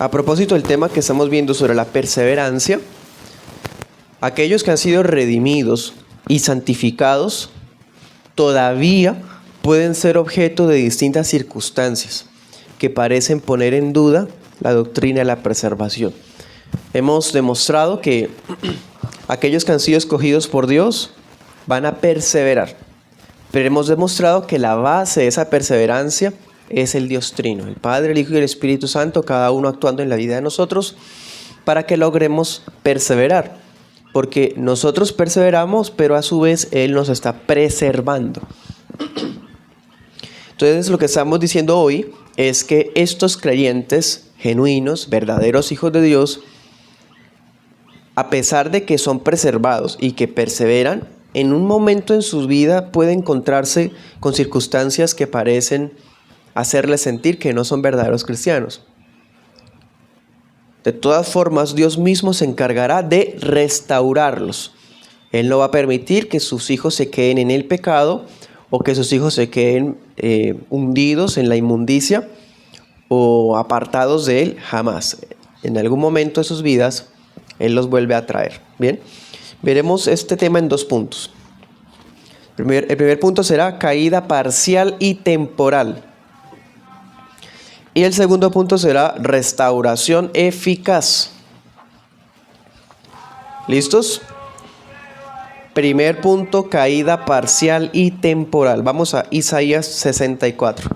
A propósito del tema que estamos viendo sobre la perseverancia, aquellos que han sido redimidos y santificados todavía pueden ser objeto de distintas circunstancias que parecen poner en duda la doctrina de la preservación. Hemos demostrado que aquellos que han sido escogidos por Dios van a perseverar, pero hemos demostrado que la base de esa perseverancia es el Dios Trino, el Padre, el Hijo y el Espíritu Santo, cada uno actuando en la vida de nosotros para que logremos perseverar. Porque nosotros perseveramos, pero a su vez Él nos está preservando. Entonces lo que estamos diciendo hoy es que estos creyentes genuinos, verdaderos hijos de Dios, a pesar de que son preservados y que perseveran, en un momento en su vida pueden encontrarse con circunstancias que parecen hacerles sentir que no son verdaderos cristianos. De todas formas, Dios mismo se encargará de restaurarlos. Él no va a permitir que sus hijos se queden en el pecado o que sus hijos se queden hundidos en la inmundicia o apartados de Él, jamás. En algún momento de sus vidas, Él los vuelve a traer. Bien, veremos este tema en dos puntos. El primer punto será caída parcial y temporal. Y el segundo punto será restauración eficaz. ¿Listos? Primer punto, caída parcial y temporal. Vamos a Isaías 64.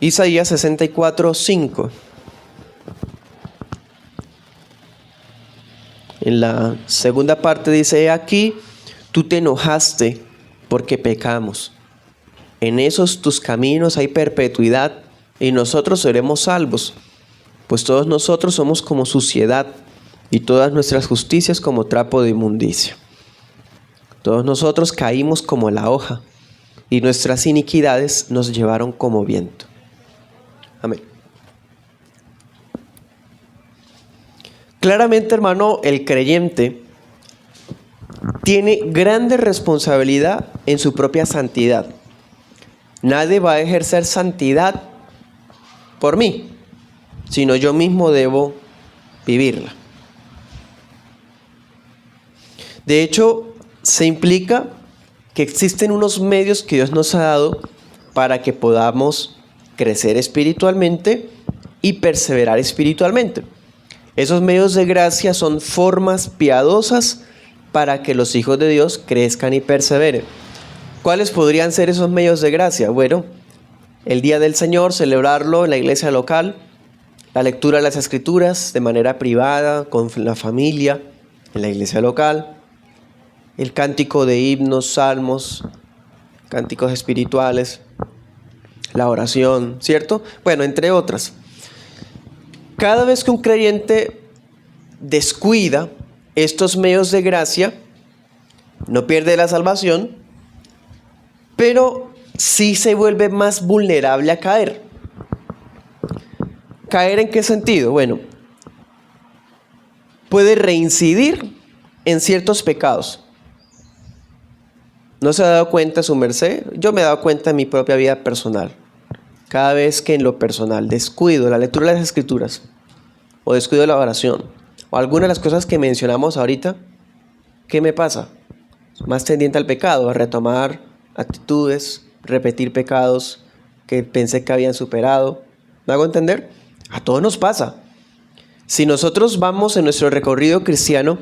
Isaías 64, 5. En la segunda parte dice: aquí tú te enojaste porque pecamos. En esos tus caminos hay perpetuidad y nosotros seremos salvos, pues todos nosotros somos como suciedad y todas nuestras justicias como trapo de inmundicia. Todos nosotros caímos como la hoja y nuestras iniquidades nos llevaron como viento. Amén. Claramente, hermano, el creyente tiene grande responsabilidad en su propia santidad. Nadie va a ejercer santidad por mí, sino yo mismo debo vivirla. De hecho, se implica que existen unos medios que Dios nos ha dado para que podamos crecer espiritualmente y perseverar espiritualmente. Esos medios de gracia son formas piadosas para que los hijos de Dios crezcan y perseveren. ¿Cuáles podrían ser esos medios de gracia? Bueno, el Día del Señor, celebrarlo en la iglesia local, la lectura de las Escrituras de manera privada, con la familia, en la iglesia local, el cántico de himnos, salmos, cánticos espirituales, la oración, ¿cierto? Bueno, entre otras. Cada vez que un creyente descuida estos medios de gracia, no pierde la salvación, pero sí se vuelve más vulnerable a caer. ¿Caer en qué sentido? Bueno, puede reincidir en ciertos pecados. ¿No se ha dado cuenta su merced? Yo me he dado cuenta en mi propia vida personal. Cada vez que en lo personal descuido la lectura de las Escrituras, o descuido la oración, o alguna de las cosas que mencionamos ahorita, ¿qué me pasa? Más tendiente al pecado, a retomar actitudes, repetir pecados que pensé que habían superado. ¿Me hago entender? A todos nos pasa. Si nosotros vamos en nuestro recorrido cristiano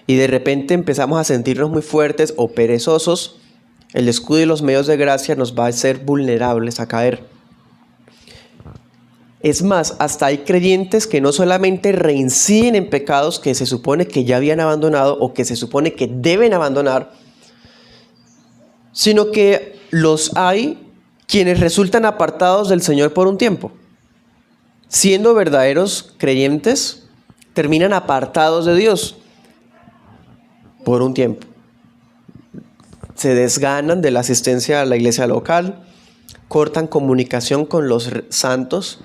y de repente empezamos a sentirnos muy fuertes o perezosos, el descuido y los medios de gracia nos va a hacer vulnerables a caer. Es más, hasta hay creyentes que no solamente reinciden en pecados que se supone que ya habían abandonado o que se supone que deben abandonar, sino que los hay quienes resultan apartados del Señor por un tiempo. Siendo verdaderos creyentes, terminan apartados de Dios por un tiempo. Se desganan de la asistencia a la iglesia local, cortan comunicación con los santos,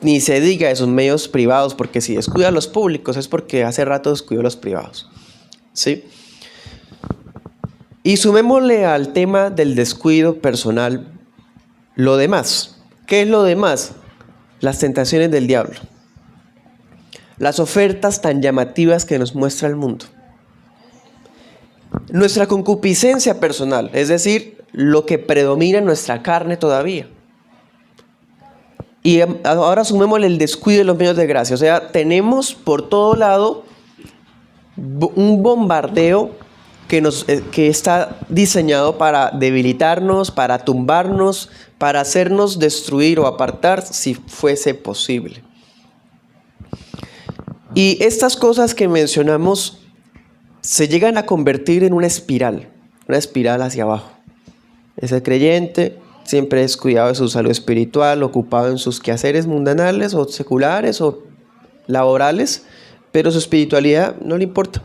Ni se diga de sus medios privados, porque si descuida los públicos es porque hace rato descuidó los privados. ¿Sí? Y sumémosle al tema del descuido personal lo demás. ¿Qué es lo demás? Las tentaciones del diablo. Las ofertas tan llamativas que nos muestra el mundo. Nuestra concupiscencia personal, es decir, lo que predomina en nuestra carne todavía. Y ahora sumémosle el descuido de los medios de gracia. O sea, tenemos por todo lado un bombardeo que está diseñado para debilitarnos, para tumbarnos, para hacernos destruir o apartar si fuese posible. Y estas cosas que mencionamos se llegan a convertir en una espiral hacia abajo. Ese creyente siempre descuidado de su salud espiritual, ocupado en sus quehaceres mundanales o seculares o laborales, pero su espiritualidad no le importa.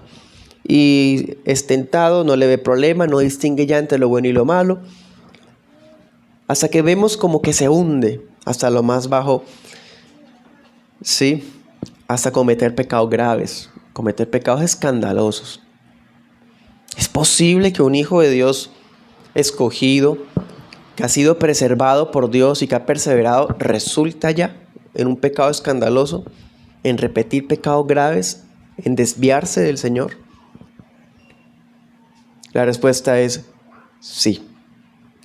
Y es tentado, no le ve problema, no distingue ya entre lo bueno y lo malo, hasta que vemos como que se hunde hasta lo más bajo, ¿sí? Hasta cometer pecados graves, cometer pecados escandalosos. ¿Es posible que un hijo de Dios escogido, que ha sido preservado por Dios y que ha perseverado, resulta ya en un pecado escandaloso, en repetir pecados graves, en desviarse del Señor? La respuesta es sí,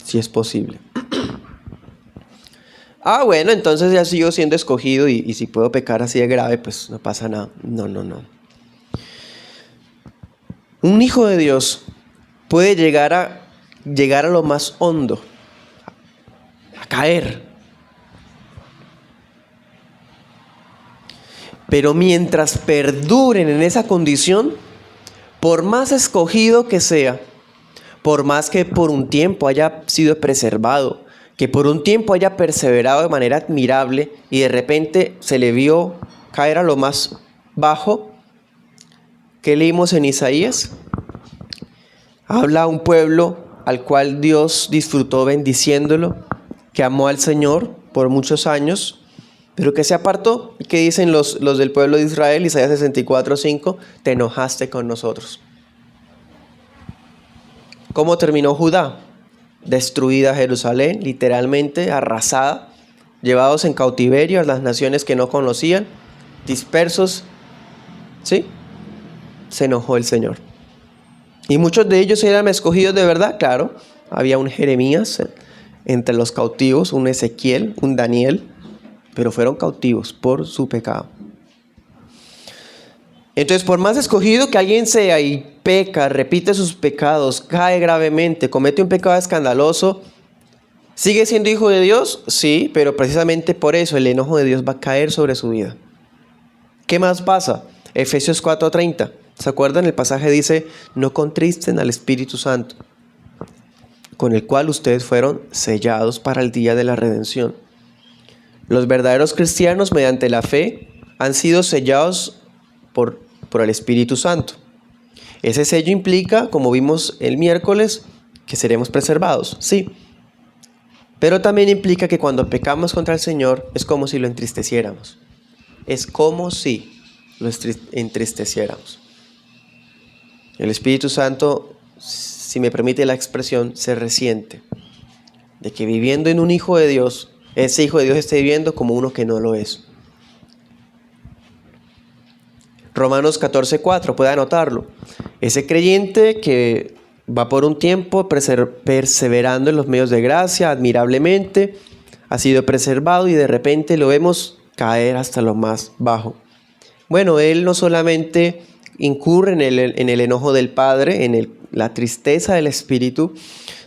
sí es posible. Bueno, entonces ya sigo siendo escogido y si puedo pecar así de grave, pues no pasa nada. No. Un hijo de Dios puede llegar a lo más hondo, a caer. Pero mientras perduren en esa condición, por más escogido que sea, por más que por un tiempo haya sido preservado, que por un tiempo haya perseverado de manera admirable y de repente se le vio caer a lo más bajo, ¿qué leímos en Isaías? Habla un pueblo al cual Dios disfrutó bendiciéndolo, que amó al Señor por muchos años, pero que se apartó. ¿Qué dicen los del pueblo de Israel? Isaías 64:5, te enojaste con nosotros. ¿Cómo terminó Judá? Destruida Jerusalén, literalmente arrasada, llevados en cautiverio a las naciones que no conocían, dispersos. ¿Sí? Se enojó el Señor. Y muchos de ellos eran escogidos de verdad, claro. Había un Jeremías entre los cautivos, un Ezequiel, un Daniel, pero fueron cautivos por su pecado. Entonces, por más escogido que alguien sea y peca, repite sus pecados, cae gravemente, comete un pecado escandaloso, ¿sigue siendo hijo de Dios? Sí, pero precisamente por eso el enojo de Dios va a caer sobre su vida. ¿Qué más pasa? Efesios 4:30. ¿Se acuerdan? El pasaje dice, no contristen al Espíritu Santo, con el cual ustedes fueron sellados para el día de la redención. Los verdaderos cristianos, mediante la fe, han sido sellados por el Espíritu Santo. Ese sello implica, como vimos el miércoles, que seremos preservados, sí. Pero también implica que cuando pecamos contra el Señor es como si lo entristeciéramos. Es como si lo entristeciéramos. El Espíritu Santo, si me permite la expresión, se resiente de que viviendo en un hijo de Dios, ese hijo de Dios esté viviendo como uno que no lo es. Romanos 14:4, puede anotarlo. Ese creyente que va por un tiempo perseverando en los medios de gracia, admirablemente, ha sido preservado y de repente lo vemos caer hasta lo más bajo. Bueno, él no solamente incurre en el enojo del Padre, en la tristeza del Espíritu,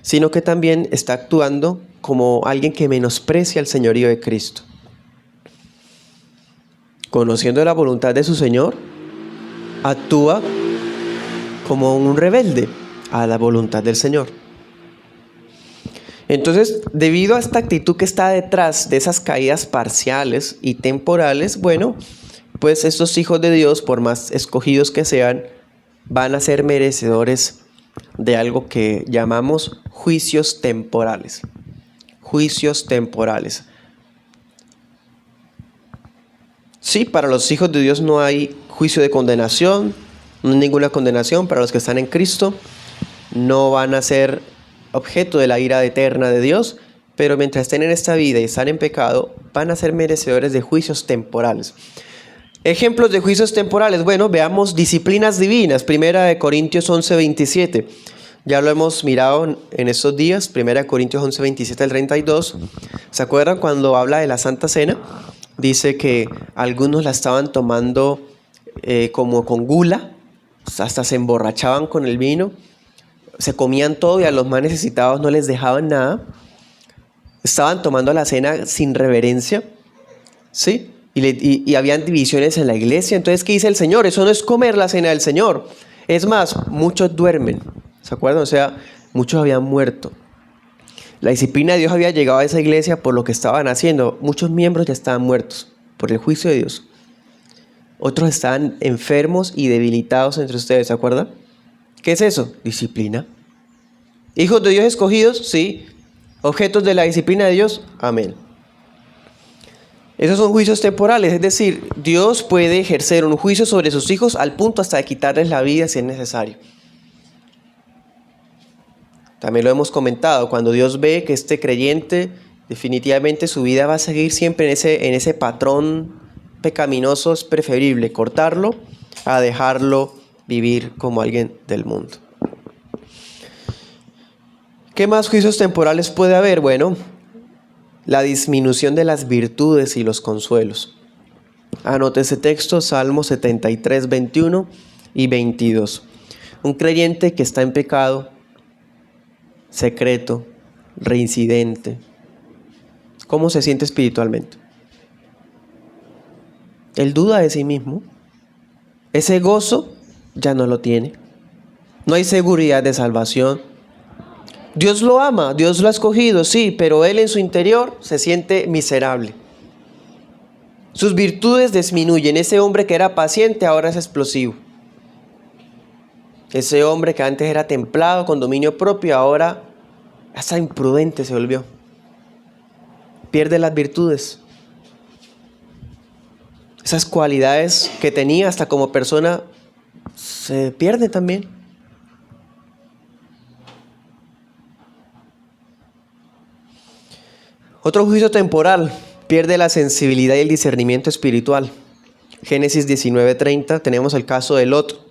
sino que también está actuando como alguien que menosprecia el señorío de Cristo. Conociendo la voluntad de su Señor, actúa como un rebelde a la voluntad del Señor. Entonces, debido a esta actitud que está detrás de esas caídas parciales y temporales, bueno, pues estos hijos de Dios, por más escogidos que sean, van a ser merecedores de algo que llamamos juicios temporales. Juicios temporales. Sí, para los hijos de Dios no hay juicio de condenación, no hay ninguna condenación para los que están en Cristo. No van a ser objeto de la ira eterna de Dios, pero mientras estén en esta vida y están en pecado, van a ser merecedores de juicios temporales. Ejemplos de juicios temporales. Bueno, veamos disciplinas divinas. 1 Corintios 11:27. Ya lo hemos mirado en estos días. 1 Corintios 11:27 al 32. ¿Se acuerdan cuando habla de la Santa Cena? Dice que algunos la estaban tomando como con gula, hasta se emborrachaban con el vino, se comían todo y a los más necesitados no les dejaban nada. Estaban tomando la cena sin reverencia, ¿sí? Y habían divisiones en la iglesia. Entonces, ¿qué dice el Señor? Eso no es comer la cena del Señor. Es más, muchos duermen, ¿se acuerdan? O sea, muchos habían muerto. La disciplina de Dios había llegado a esa iglesia por lo que estaban haciendo. Muchos miembros ya estaban muertos por el juicio de Dios. Otros estaban enfermos y debilitados entre ustedes, ¿se acuerdan? ¿Qué es eso? Disciplina. ¿Hijos de Dios escogidos? Sí. ¿Objetos de la disciplina de Dios? Amén. Esos son juicios temporales, es decir, Dios puede ejercer un juicio sobre sus hijos al punto hasta de quitarles la vida si es necesario. También lo hemos comentado, cuando Dios ve que este creyente definitivamente su vida va a seguir siempre en ese patrón pecaminoso, es preferible cortarlo a dejarlo vivir como alguien del mundo. ¿Qué más juicios temporales puede haber? Bueno, la disminución de las virtudes y los consuelos. Anote ese texto, Salmo 73, 21 y 22. Un creyente que está en pecado, secreto, reincidente, ¿cómo se siente espiritualmente? Él duda de sí mismo. Ese gozo ya no lo tiene. No hay seguridad de salvación. Dios lo ama, Dios lo ha escogido, sí, pero él en su interior se siente miserable. Sus virtudes disminuyen. Ese hombre que era paciente ahora es explosivo. Ese hombre que antes era templado, con dominio propio, ahora hasta imprudente se volvió. Pierde las virtudes. Esas cualidades que tenía hasta como persona se pierden también. Otro juicio temporal, pierde la sensibilidad y el discernimiento espiritual. Génesis 19:30, tenemos el caso de Lot,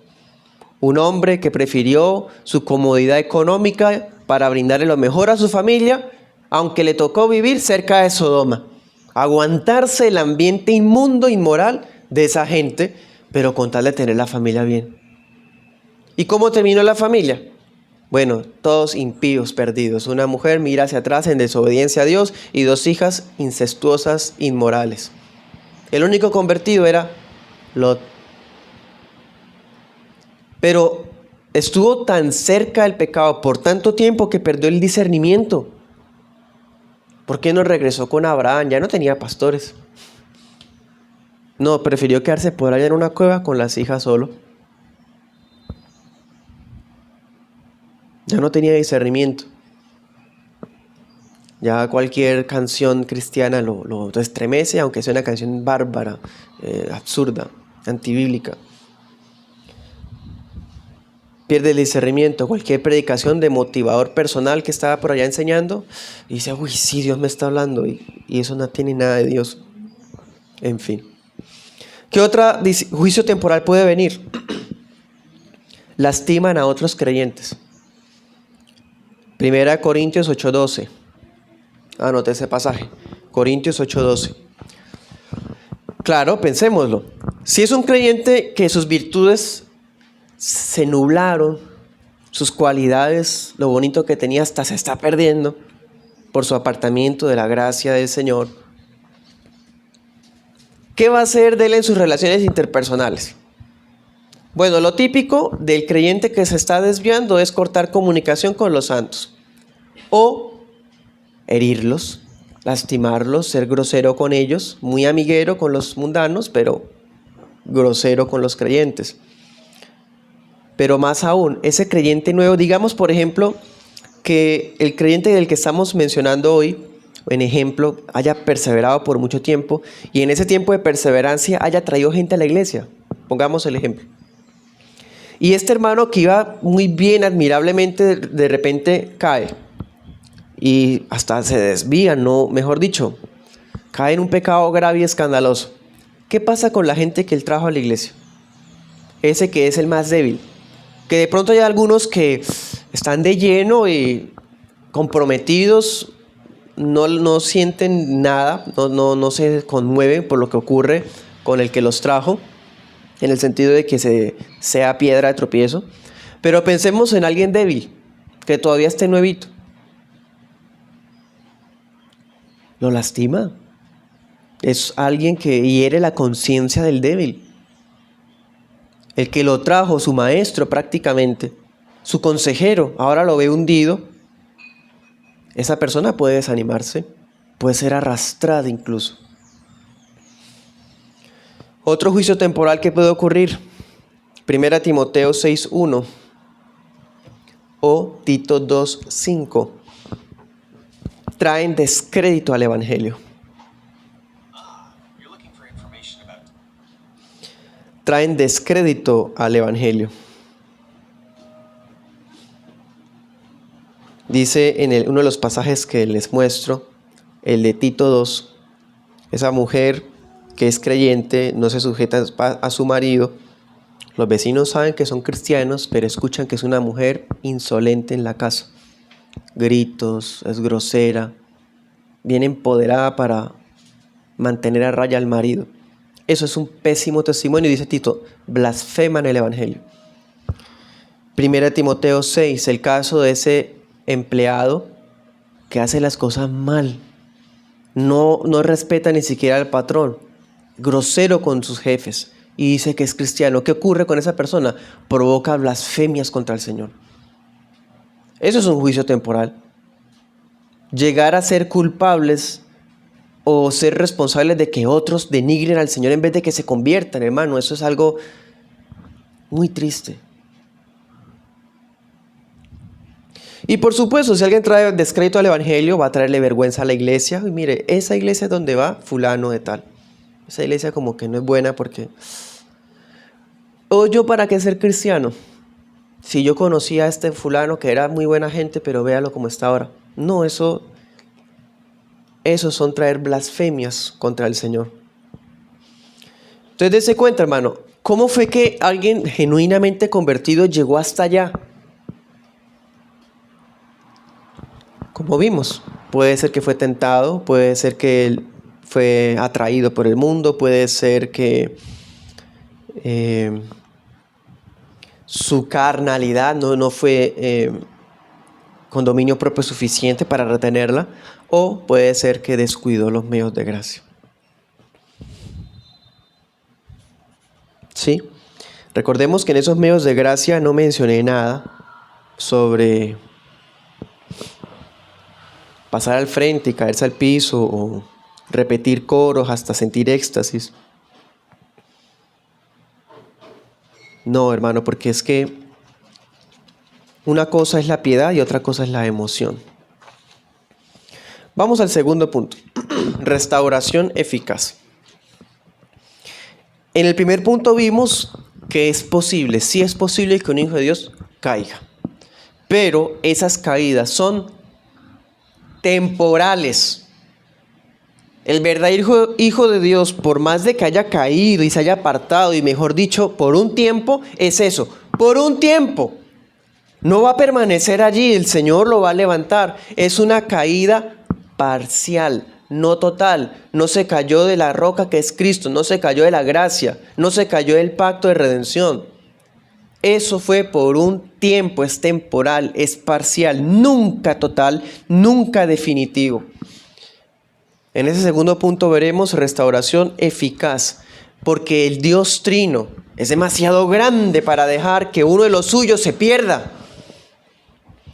un hombre que prefirió su comodidad económica para brindarle lo mejor a su familia, aunque le tocó vivir cerca de Sodoma, aguantarse el ambiente inmundo, inmoral de esa gente, pero con tal de tener la familia bien. ¿Y cómo terminó la familia? Bueno, todos impíos, perdidos. Una mujer mira hacia atrás en desobediencia a Dios y 2 hijas incestuosas, inmorales. El único convertido era Lot. Pero estuvo tan cerca del pecado por tanto tiempo que perdió el discernimiento. ¿Por qué no regresó con Abraham? Ya no tenía pastores. No, prefirió quedarse por allá en una cueva con las hijas solo. Ya no tenía discernimiento. Ya cualquier canción cristiana lo estremece, aunque sea una canción bárbara, absurda, antibíblica. Pierde el discernimiento. Cualquier predicación de motivador personal que estaba por allá enseñando, y dice, uy, sí, Dios me está hablando, y eso no tiene nada de Dios. En fin. ¿Qué otro juicio temporal puede venir? Lastiman a otros creyentes. 1 Corintios 8:12. Anote ese pasaje. Corintios 8:12. Claro, pensémoslo. Si es un creyente que sus virtudes se nublaron, sus cualidades, lo bonito que tenía hasta se está perdiendo por su apartamiento de la gracia del Señor, ¿qué va a hacer de él en sus relaciones interpersonales? Bueno, lo típico del creyente que se está desviando es cortar comunicación con los santos o herirlos, lastimarlos, ser grosero con ellos, muy amiguero con los mundanos, pero grosero con los creyentes. Pero más aún, ese creyente nuevo, digamos por ejemplo que el creyente del que estamos mencionando hoy en ejemplo, haya perseverado por mucho tiempo y en ese tiempo de perseverancia haya traído gente a la iglesia. Pongamos el ejemplo. Y este hermano que iba muy bien, admirablemente, de repente cae y hasta se desvía, no, mejor dicho, cae en un pecado grave y escandaloso. ¿Qué pasa con la gente que él trajo a la iglesia? Ese que es el más débil. Que de pronto hay algunos que están de lleno y comprometidos, no sienten nada, no se conmueven por lo que ocurre con el que los trajo, en el sentido de que sea piedra de tropiezo. Pero pensemos en alguien débil, que todavía esté nuevito. Lo lastima. Es alguien que hiere la conciencia del débil. El que lo trajo, su maestro prácticamente, su consejero, ahora lo ve hundido. Esa persona puede desanimarse, puede ser arrastrada incluso. Otro juicio temporal que puede ocurrir, 1 Timoteo 6:1 o Tito 2:5, traen descrédito al Evangelio. Traen descrédito al Evangelio. Dice en uno de los pasajes que les muestro, el de Tito 2, esa mujer que es creyente, no se sujeta a su marido. Los vecinos saben que son cristianos, pero escuchan que es una mujer insolente en la casa. Gritos, es grosera, bien empoderada para mantener a raya al marido. Eso es un pésimo testimonio, dice Tito, blasfeman el Evangelio. 1 Timoteo 6, el caso de ese empleado que hace las cosas mal. No respeta ni siquiera al patrón, grosero con sus jefes y dice que es cristiano. ¿Qué ocurre con esa persona? Provoca blasfemias contra el Señor. Eso es un juicio temporal. Llegar a ser culpables o ser responsables de que otros denigren al Señor en vez de que se conviertan, hermano, eso es algo muy triste. Y por supuesto, si alguien trae descrédito al Evangelio, va a traerle vergüenza a la iglesia. Y mire, esa iglesia es donde va fulano de tal. Esa iglesia como que no es buena porque... ¿O yo para qué ser cristiano? Si yo conocía a este fulano que era muy buena gente, pero véalo como está ahora. No, eso son traer blasfemias contra el Señor. Entonces, dése cuenta, hermano, ¿cómo fue que alguien genuinamente convertido llegó hasta allá? Como vimos, puede ser que fue tentado, puede ser que él fue atraído por el mundo, puede ser que su carnalidad no fue con dominio propio suficiente para retenerla, o puede ser que descuidó los medios de gracia. ¿Sí? Recordemos que en esos medios de gracia no mencioné nada sobre pasar al frente y caerse al piso o repetir coros hasta sentir éxtasis. No, hermano, porque es que una cosa es la piedad y otra cosa es la emoción. Vamos al segundo punto, restauración eficaz. En el primer punto vimos que es posible, sí es posible que un hijo de Dios caiga, pero esas caídas son temporales. El verdadero hijo de Dios, por más de que haya caído y se haya apartado, y mejor dicho, por un tiempo, es eso, por un tiempo. No va a permanecer allí, el Señor lo va a levantar. Es una caída parcial, no total. No se cayó de la roca que es Cristo, no se cayó de la gracia, no se cayó del pacto de redención. Eso fue por un tiempo, es temporal, es parcial, nunca total, nunca definitivo. En ese segundo punto veremos restauración eficaz, porque el Dios Trino es demasiado grande para dejar que uno de los suyos se pierda.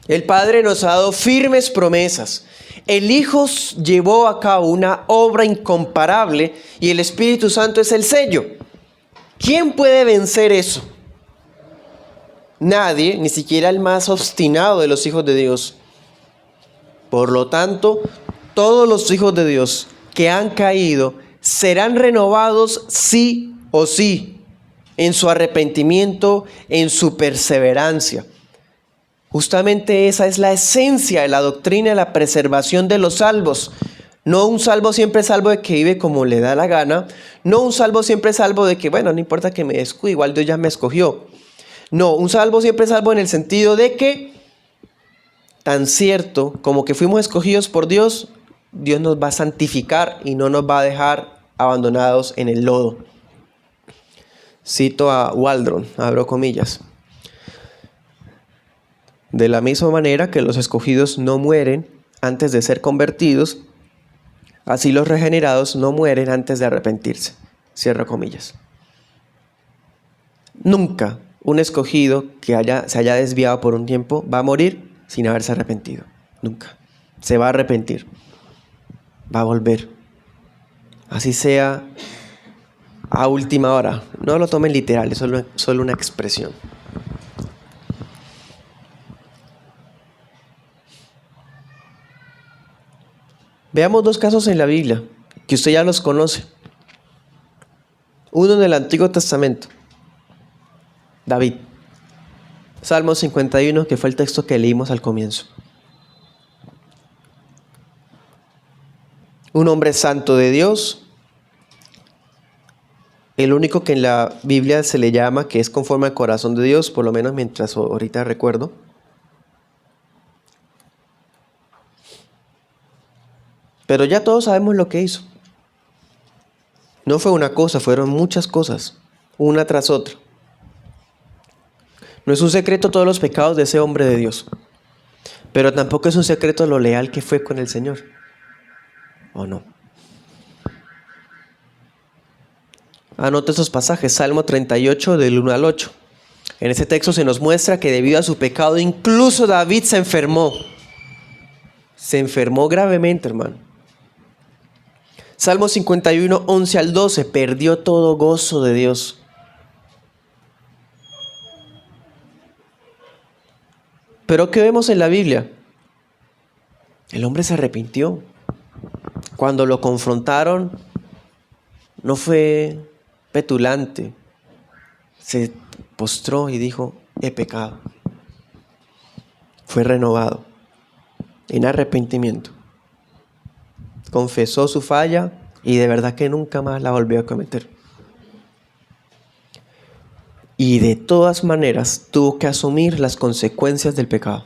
El Padre nos ha dado firmes promesas. El Hijo llevó a cabo una obra incomparable y el Espíritu Santo es el sello. ¿Quién puede vencer eso? Nadie, ni siquiera el más obstinado de los hijos de Dios. Por lo tanto, todos los hijos de Dios que han caído serán renovados sí o sí, en su arrepentimiento, en su perseverancia. Justamente esa es la esencia de la doctrina de la preservación de los salvos. No un salvo siempre salvo de que vive como le da la gana. No un salvo siempre salvo de que, bueno, no importa que me descuide, igual Dios ya me escogió. No, un salvo siempre salvo en el sentido de que, tan cierto como que fuimos escogidos por Dios, Dios nos va a santificar y no nos va a dejar abandonados en el lodo. Cito a Waldron, abro comillas. De la misma manera que los escogidos no mueren antes de ser convertidos, así los regenerados no mueren antes de arrepentirse. Cierro comillas. Nunca un escogido que se haya desviado por un tiempo va a morir sin haberse arrepentido. Nunca. Se va a arrepentir. Va a volver. Así sea a última hora. No lo tomen literal, es solo una expresión. Veamos dos casos en la Biblia, que usted ya los conoce. Uno en el Antiguo Testamento. David. Salmo 51, que fue el texto que leímos al comienzo. Un hombre santo de Dios. El único que en la Biblia se le llama que es conforme al corazón de Dios, por lo menos mientras ahorita recuerdo. Pero ya todos sabemos lo que hizo. No fue una cosa, fueron muchas cosas, una tras otra. No es un secreto todos los pecados de ese hombre de Dios, pero tampoco es un secreto lo leal que fue con el Señor. ¿O no? Anote esos pasajes, Salmo 38 del 1 al 8. En ese texto se nos muestra que debido a su pecado incluso David se enfermó. Se enfermó gravemente, hermano. Salmo 51, 11 al 12, perdió todo gozo de Dios. Pero ¿qué vemos en la Biblia? El hombre se arrepintió. Cuando lo confrontaron, no fue petulante. Se postró y dijo, he pecado. Fue renovado en arrepentimiento. Confesó su falla y de verdad que nunca más la volvió a cometer. Y de todas maneras tuvo que asumir las consecuencias del pecado.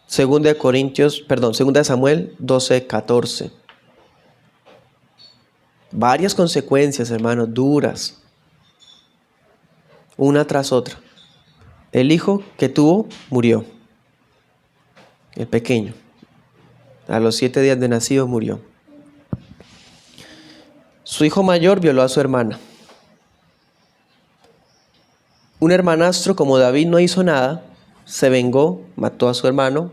Segunda de Samuel 12:14. Varias consecuencias, hermanos, duras. Una tras otra. El hijo que tuvo murió. El pequeño. A los 7 días de nacido murió. Su hijo mayor violó a su hermana. Un hermanastro, como David no hizo nada, se vengó, mató a su hermano.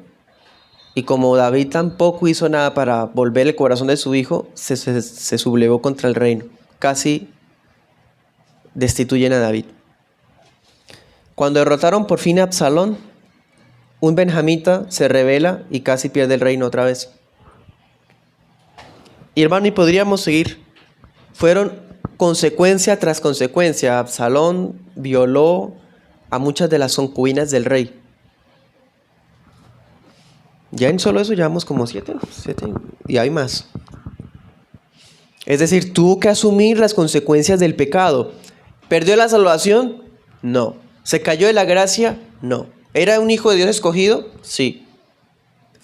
Y como David tampoco hizo nada para volver el corazón de su hijo, se sublevó contra el reino. Casi destituyen a David. Cuando derrotaron por fin a Absalón, un benjamita se rebela y casi pierde el reino otra vez. Y hermano, y podríamos seguir. Fueron consecuencia tras consecuencia. Absalón violó a muchas de las concubinas del rey. Ya en solo eso llevamos como 7 y hay más. Es decir, tuvo que asumir las consecuencias del pecado. ¿Perdió la salvación? No. ¿Se cayó de la gracia? No. ¿Era un hijo de Dios escogido? Sí.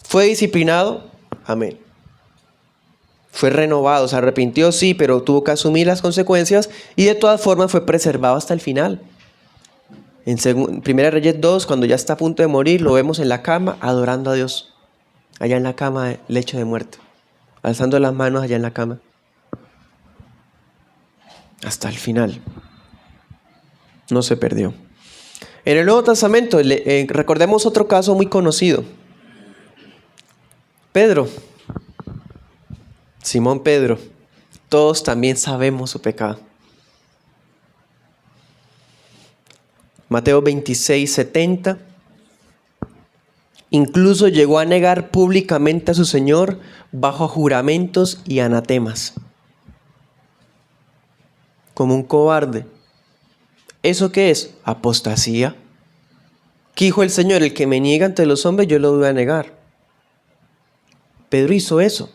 ¿Fue disciplinado? Amén. Fue renovado, se arrepintió, sí, pero tuvo que asumir las consecuencias y de todas formas fue preservado hasta el final. En 1 Reyes 2, cuando ya está a punto de morir, lo vemos en la cama adorando a Dios. Allá en la cama, lecho de muerte. Alzando las manos allá en la cama. Hasta el final. No se perdió. En el Nuevo Testamento, recordemos otro caso muy conocido. Pedro. Simón Pedro. Todos también sabemos su pecado. Mateo 26:70. Incluso llegó a negar públicamente a su Señor bajo juramentos y anatemas. Como un cobarde. ¿Eso qué es? Apostasía. ¿Qué dijo el Señor? El que me niega ante los hombres, yo lo voy a negar. Pedro hizo eso.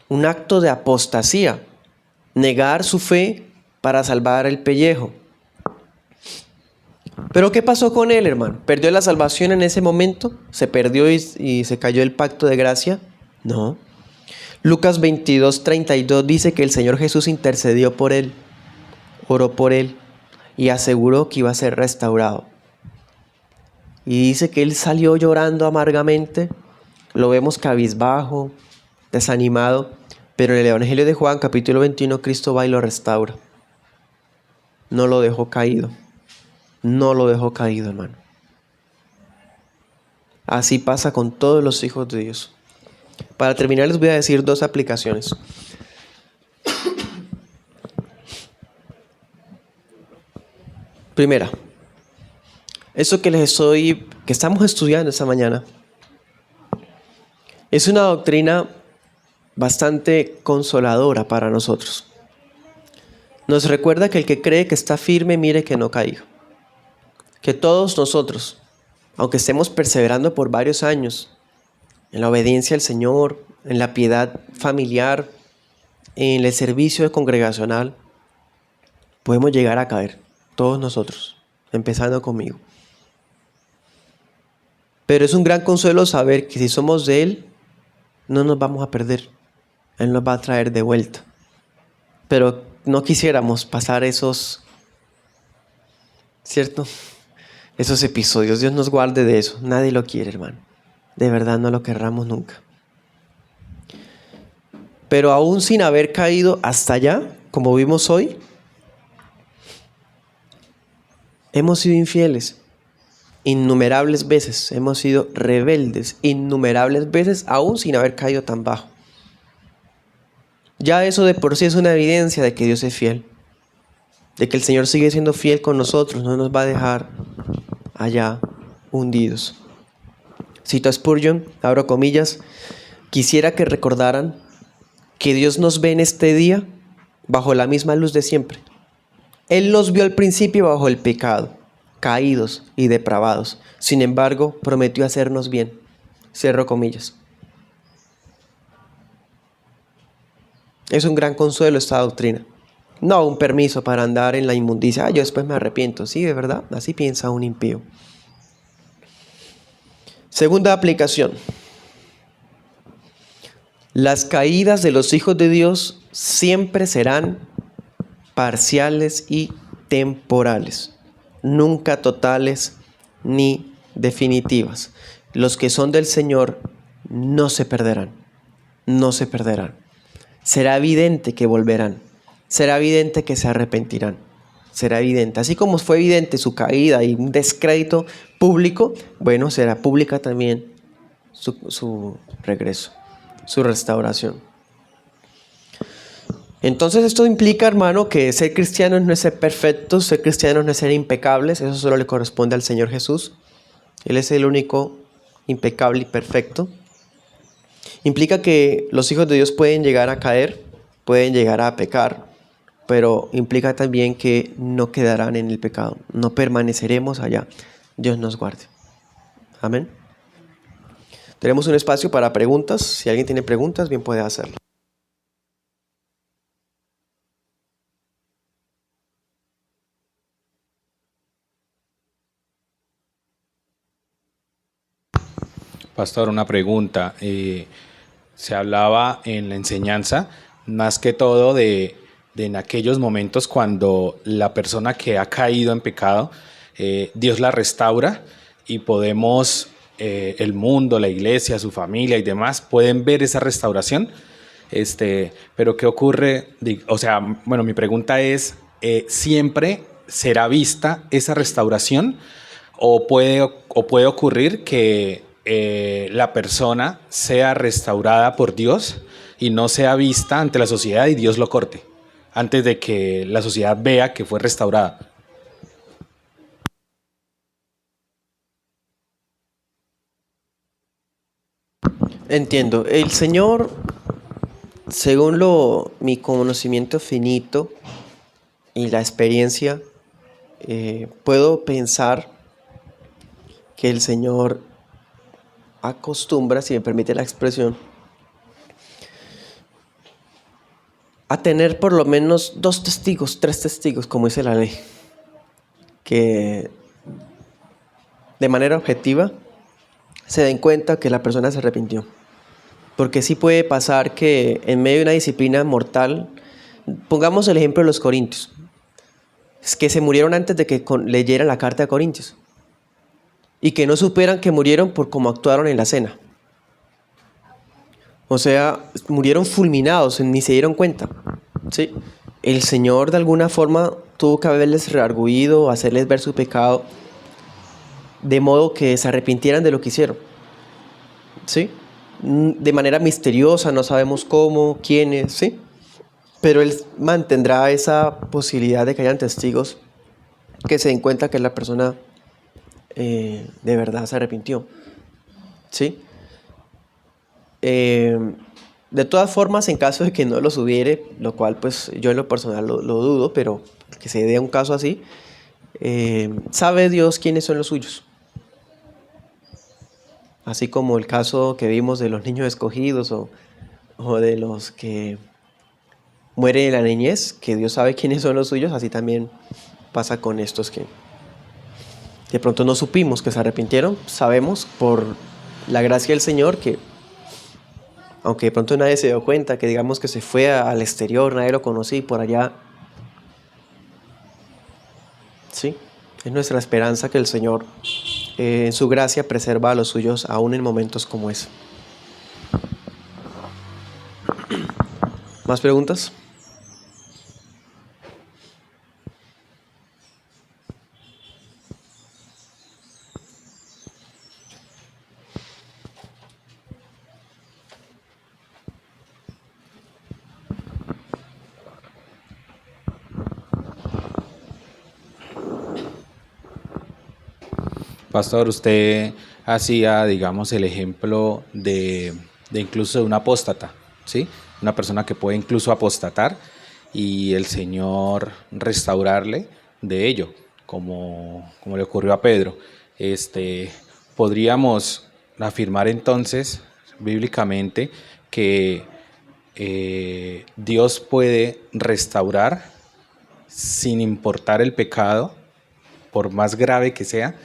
Un acto de apostasía. Negar su fe para salvar el pellejo. Pero ¿qué pasó con él, hermano? ¿Perdió la salvación en ese momento? ¿Se perdió y se cayó el pacto de gracia? No. Lucas 22:32 dice que el Señor Jesús intercedió por él, oró por él y aseguró que iba a ser restaurado. Y dice que él salió llorando amargamente, lo vemos cabizbajo, desanimado, pero en el Evangelio de Juan, capítulo 21, Cristo va y lo restaura. No lo dejó caído. No lo dejó caído, hermano. Así pasa con todos los hijos de Dios. Para terminar les voy a decir 2 aplicaciones. Primera, eso que estamos estudiando esta mañana, es una doctrina bastante consoladora para nosotros. Nos recuerda que el que cree que está firme, mire que no caiga. Que todos nosotros, aunque estemos perseverando por varios años en la obediencia al Señor, en la piedad familiar, en el servicio congregacional, podemos llegar a caer, todos nosotros, empezando conmigo. Pero es un gran consuelo saber que si somos de Él, no nos vamos a perder. Él nos va a traer de vuelta. Pero no quisiéramos pasar esos, ¿cierto? Esos episodios. Dios nos guarde de eso. Nadie lo quiere, hermano. De verdad no lo querramos nunca. Pero aún sin haber caído hasta allá, como vimos hoy, hemos sido infieles innumerables veces. Hemos sido rebeldes innumerables veces, aún sin haber caído tan bajo. Ya eso de por sí es una evidencia de que Dios es fiel. De que el Señor sigue siendo fiel con nosotros. No nos va a dejar allá hundidos. Cito a Spurgeon, abro comillas: quisiera que recordaran que Dios nos ve en este día bajo la misma luz de siempre. Él nos vio al principio bajo el pecado, caídos y depravados. Sin embargo, prometió hacernos bien. Cierro comillas. Es un gran consuelo esta doctrina. No un permiso para andar en la inmundicia. Yo después me arrepiento. Sí, de verdad, así piensa un impío. Segunda aplicación. Las caídas de los hijos de Dios siempre serán parciales y temporales, nunca totales ni definitivas. Los que son del Señor no se perderán, no se perderán. Será evidente que volverán, será evidente que se arrepentirán, será evidente. Así como fue evidente su caída y un descrédito público, bueno, será pública también su regreso, su restauración. Entonces esto implica, hermano, que ser cristiano no es ser perfectos, ser cristiano no es ser impecables. Eso solo le corresponde al Señor Jesús. Él es el único impecable y perfecto. Implica que los hijos de Dios pueden llegar a caer, pueden llegar a pecar, pero implica también que no quedarán en el pecado, no permaneceremos allá. Dios nos guarde. Amén. Tenemos un espacio para preguntas. Si alguien tiene preguntas, bien puede hacerlo. Pastor, una pregunta. Se hablaba en la enseñanza, más que todo, de en aquellos momentos cuando la persona que ha caído en pecado, Dios la restaura y podemos, el mundo, la iglesia, su familia y demás, pueden ver esa restauración. Pero ¿qué ocurre? O sea, bueno, mi pregunta es, ¿siempre será vista esa restauración o puede ocurrir que la persona sea restaurada por Dios y no sea vista ante la sociedad y Dios lo corte antes de que la sociedad vea que fue restaurada? Entiendo. El Señor, según mi conocimiento finito y la experiencia, puedo pensar que el Señor acostumbra, si me permite la expresión, a tener por lo menos 2 testigos, 3 testigos, como dice la ley, que de manera objetiva se den cuenta que la persona se arrepintió. Porque sí puede pasar que en medio de una disciplina mortal, pongamos el ejemplo de los corintios, es que se murieron antes de que leyeran la carta de Corintios y que no superan que murieron por cómo actuaron en la cena. O sea, murieron fulminados, ni se dieron cuenta. ¿Sí? El Señor de alguna forma tuvo que haberles redarguido, hacerles ver su pecado, de modo que se arrepintieran de lo que hicieron. ¿Sí? De manera misteriosa, no sabemos cómo, quiénes, ¿sí? Pero Él mantendrá esa posibilidad de que hayan testigos que se den cuenta que la persona de verdad se arrepintió. ¿Sí? De todas formas, en caso de que no los hubiere, lo cual pues yo en lo personal lo dudo, pero que se dé un caso así, sabe Dios quiénes son los suyos. Así como el caso que vimos de los niños escogidos o de los que mueren en la niñez, que Dios sabe quiénes son los suyos, así también pasa con estos que de pronto no supimos que se arrepintieron. Sabemos por la gracia del Señor que, aunque de pronto nadie se dio cuenta, que digamos que se fue al exterior, nadie lo conocía y por allá, sí, es nuestra esperanza que el Señor en su gracia preserva a los suyos aún en momentos como ese. ¿Más preguntas? Pastor, usted hacía, digamos, el ejemplo de incluso de un apóstata, ¿sí? Una persona que puede incluso apostatar y el Señor restaurarle de ello, como le ocurrió a Pedro. Podríamos afirmar entonces, bíblicamente, que Dios puede restaurar sin importar el pecado, por más grave que sea,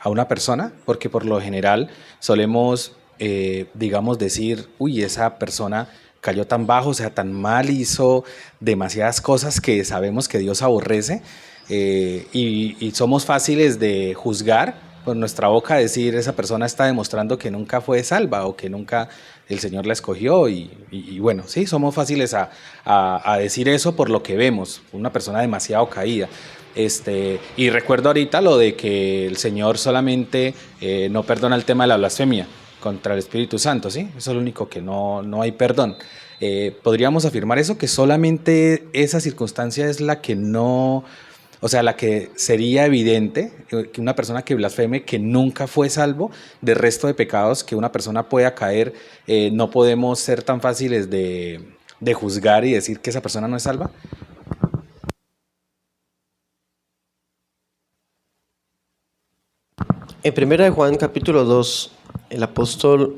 a una persona, porque por lo general solemos, digamos, decir, uy, esa persona cayó tan bajo, o sea, tan mal, hizo demasiadas cosas que sabemos que Dios aborrece, y somos fáciles de juzgar por nuestra boca, decir, esa persona está demostrando que nunca fue salva o que nunca el Señor la escogió, y bueno, sí, somos fáciles a decir eso por lo que vemos, una persona demasiado caída. Y recuerdo ahorita lo de que el Señor solamente no perdona el tema de la blasfemia contra el Espíritu Santo, ¿sí? Eso es lo único que no hay perdón. ¿Podríamos afirmar eso? Que solamente esa circunstancia es la que no, o sea, la que sería evidente, que una persona que blasfeme, que nunca fue salvo, del resto de pecados que una persona pueda caer, no podemos ser tan fáciles de juzgar y decir que esa persona no es salva. En 1 Juan capítulo 2, el apóstol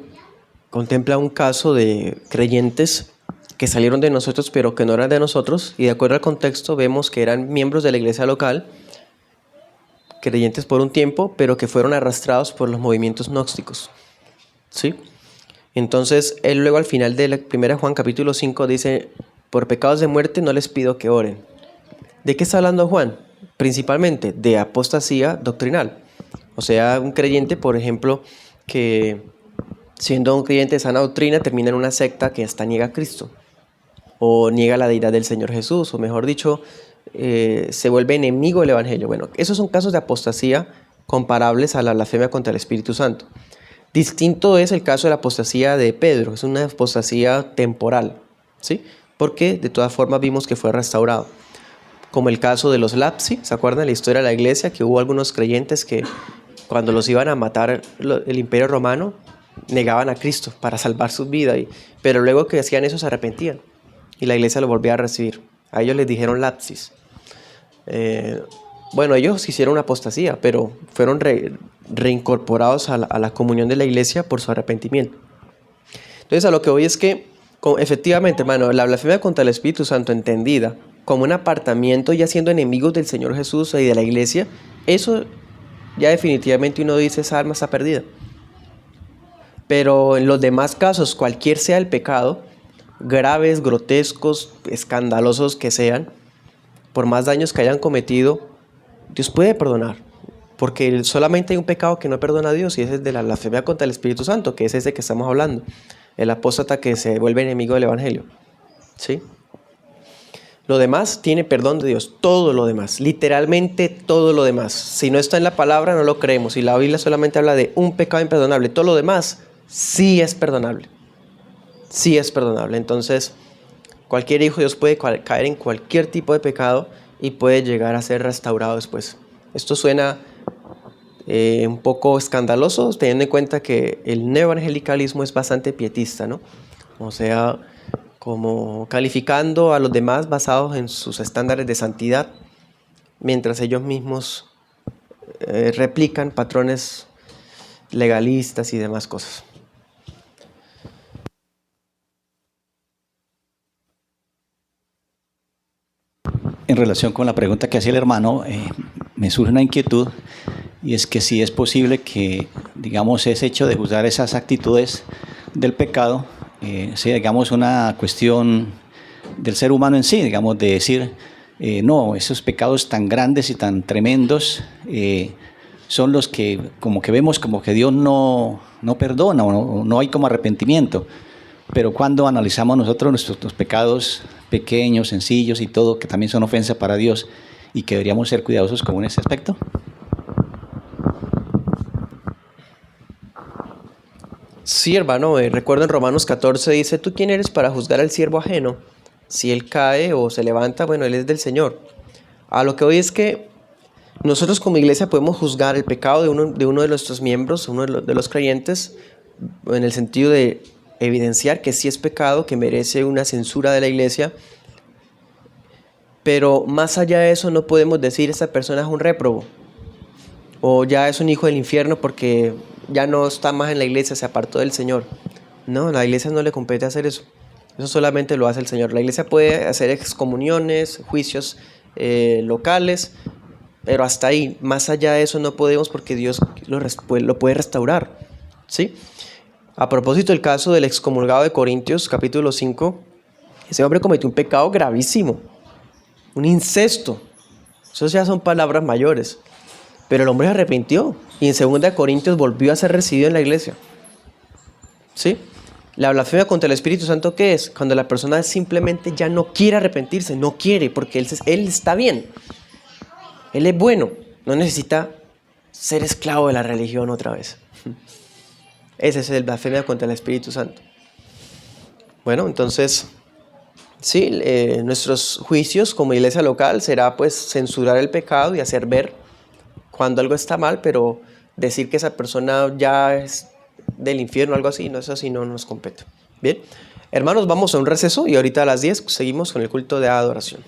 contempla un caso de creyentes que salieron de nosotros pero que no eran de nosotros, y de acuerdo al contexto vemos que eran miembros de la iglesia local, creyentes por un tiempo, pero que fueron arrastrados por los movimientos gnósticos. ¿Sí? Entonces, él luego al final de la 1 Juan capítulo 5 dice, por pecados de muerte no les pido que oren. ¿De qué está hablando Juan? Principalmente de apostasía doctrinal. O sea, un creyente, por ejemplo, que siendo un creyente de sana doctrina termina en una secta que hasta niega a Cristo o niega la deidad del Señor Jesús, o mejor dicho, se vuelve enemigo del Evangelio. Bueno, esos son casos de apostasía comparables a la blasfemia contra el Espíritu Santo. Distinto es el caso de la apostasía de Pedro, es una apostasía temporal, ¿sí? Porque de todas formas vimos que fue restaurado. Como el caso de los Lapsi, ¿se acuerdan la historia de la iglesia? Que hubo algunos creyentes que cuando los iban a matar el Imperio Romano, negaban a Cristo para salvar su vida, pero luego que hacían eso se arrepentían y la iglesia lo volvía a recibir. A ellos les dijeron lapsis. Bueno, ellos hicieron una apostasía, pero fueron reincorporados a la comunión de la iglesia por su arrepentimiento. Entonces, a lo que voy es que, efectivamente, hermano, la blasfemia contra el Espíritu Santo entendida como un apartamiento, ya siendo enemigos del Señor Jesús y de la iglesia, eso ya definitivamente uno dice, esa alma está perdida. Pero en los demás casos, cualquier sea el pecado, graves, grotescos, escandalosos que sean, por más daños que hayan cometido, Dios puede perdonar. Porque solamente hay un pecado que no perdona a Dios, y ese es de la blasfemia contra el Espíritu Santo, que es ese que estamos hablando. El apóstata que se vuelve enemigo del Evangelio. ¿Sí? Lo demás tiene perdón de Dios. Todo lo demás. Literalmente todo lo demás. Si no está en la palabra, no lo creemos. Y la Biblia solamente habla de un pecado imperdonable. Todo lo demás sí es perdonable. Sí es perdonable. Entonces, cualquier hijo de Dios puede caer en cualquier tipo de pecado y puede llegar a ser restaurado después. Esto suena un poco escandaloso, teniendo en cuenta que el neoevangelicalismo es bastante pietista, ¿no? O sea, como calificando a los demás basados en sus estándares de santidad, mientras ellos mismos replican patrones legalistas y demás cosas. En relación con la pregunta que hacía el hermano, me surge una inquietud, y es que si es posible que, digamos, ese hecho de juzgar esas actitudes del pecado sea, digamos, una cuestión del ser humano en sí, digamos, de decir, no, esos pecados tan grandes y tan tremendos son los que como que vemos como que Dios no perdona, o no hay como arrepentimiento. Pero cuando analizamos nosotros nuestros pecados pequeños, sencillos y todo, que también son ofensa para Dios, y que deberíamos ser cuidadosos con ese aspecto. Sí, hermano, recuerdo en Romanos 14 dice, ¿tú quién eres para juzgar al siervo ajeno? Si él cae o se levanta, bueno, él es del Señor. A lo que hoy es que nosotros como iglesia podemos juzgar el pecado de uno de nuestros miembros, uno de los creyentes, en el sentido de evidenciar que sí es pecado, que merece una censura de la iglesia, pero más allá de eso no podemos decir esta persona es un réprobo o ya es un hijo del infierno porque ya no está más en la iglesia, se apartó del Señor. No, a la iglesia no le compete hacer eso. Eso solamente lo hace el Señor. La iglesia puede hacer excomuniones, juicios locales, pero hasta ahí. Más allá de eso no podemos porque Dios lo puede restaurar. ¿Sí? A propósito del caso del excomulgado de Corintios, capítulo 5, ese hombre cometió un pecado gravísimo, un incesto. Eso ya son palabras mayores. Pero el hombre se arrepintió y en 2 Corintios volvió a ser recibido en la iglesia. ¿Sí? La blasfemia contra el Espíritu Santo, ¿qué es? Cuando la persona simplemente ya no quiere arrepentirse, no quiere, porque él está bien. Él es bueno, no necesita ser esclavo de la religión otra vez. Ese es el blasfemia contra el Espíritu Santo. Bueno, entonces, sí, nuestros juicios como iglesia local será pues censurar el pecado y hacer ver cuando algo está mal, pero decir que esa persona ya es del infierno o algo así, no, eso sí no nos compete. Bien, hermanos, vamos a un receso y ahorita a las 10 seguimos con el culto de adoración.